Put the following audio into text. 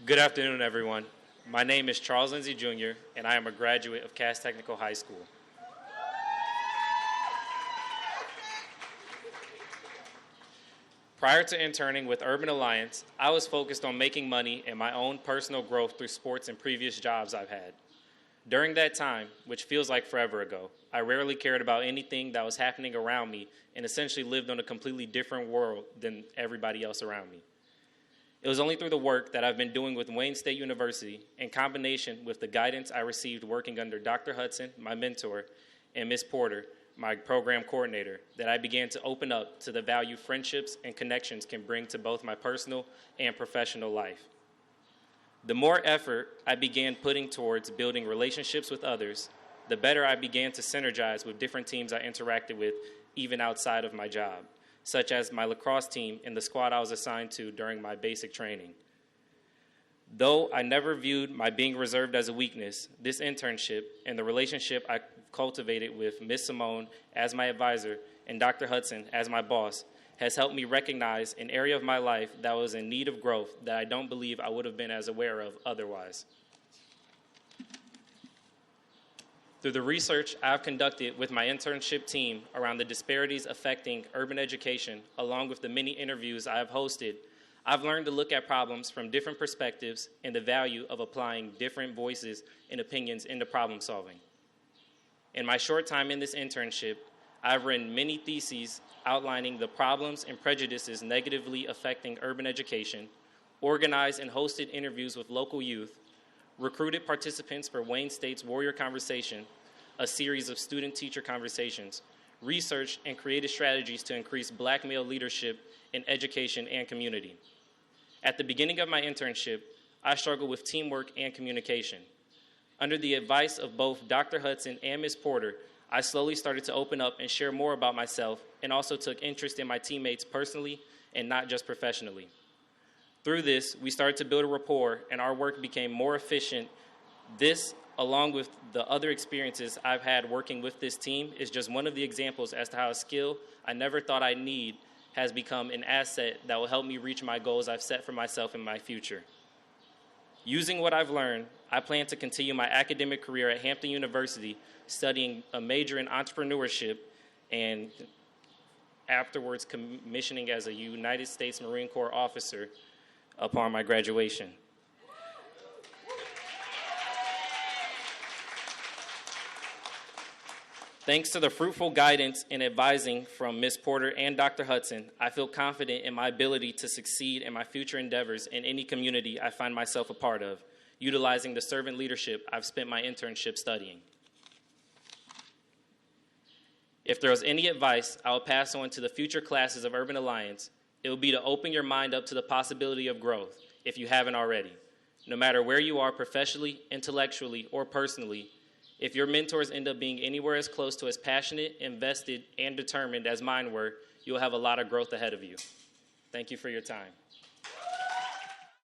Good afternoon, everyone. My name is Charles Lindsey, Jr., and I am a graduate of Cass Technical High School. Prior to interning with Urban Alliance, I was focused on making money and my own personal growth through sports and previous jobs I've had. During that time, which feels like forever ago, I rarely cared about anything that was happening around me and essentially lived on a completely different world than everybody else around me. It was only through the work that I've been doing with Wayne State University, in combination with the guidance I received working under Dr. Hudson, my mentor, and Ms. Porter, my program coordinator, that I began to open up to the value friendships and connections can bring to both my personal and professional life. The more effort I began putting towards building relationships with others, the better I began to synergize with different teams I interacted with even outside of my job, such as my lacrosse team and the squad I was assigned to during my basic training. Though I never viewed my being reserved as a weakness, this internship and the relationship I cultivated with Ms. Simone as my advisor and Dr. Hudson as my boss has helped me recognize an area of my life that was in need of growth that I don't believe I would have been as aware of otherwise. Through the research I've conducted with my internship team around the disparities affecting urban education, along with the many interviews I have hosted, I've learned to look at problems from different perspectives and the value of applying different voices and opinions into problem solving. In my short time in this internship, I've written many theses outlining the problems and prejudices negatively affecting urban education, organized and hosted interviews with local youth, recruited participants for Wayne State's Warrior Conversation, a series of student-teacher conversations, researched and created strategies to increase Black male leadership in education and community. At the beginning of my internship, I struggled with teamwork and communication. Under the advice of both Dr. Hudson and Ms. Porter, I slowly started to open up and share more about myself and also took interest in my teammates personally and not just professionally. Through this, we started to build a rapport and our work became more efficient. This, along with the other experiences I've had working with this team, is just one of the examples as to how a skill I never thought I'd need has become an asset that will help me reach my goals I've set for myself in my future. Using what I've learned, I plan to continue my academic career at Hampton University, studying a major in entrepreneurship and afterwards commissioning as a United States Marine Corps officer upon my graduation. Thanks to the fruitful guidance and advising from Ms. Porter and Dr. Hudson, I feel confident in my ability to succeed in my future endeavors in any community I find myself a part of, utilizing the servant leadership I've spent my internship studying. If there was any advice I will pass on to the future classes of Urban Alliance, it would be to open your mind up to the possibility of growth, if you haven't already. No matter where you are professionally, intellectually, or personally, if your mentors end up being anywhere as close to as passionate, invested, and determined as mine were, you'll have a lot of growth ahead of you. Thank you for your time.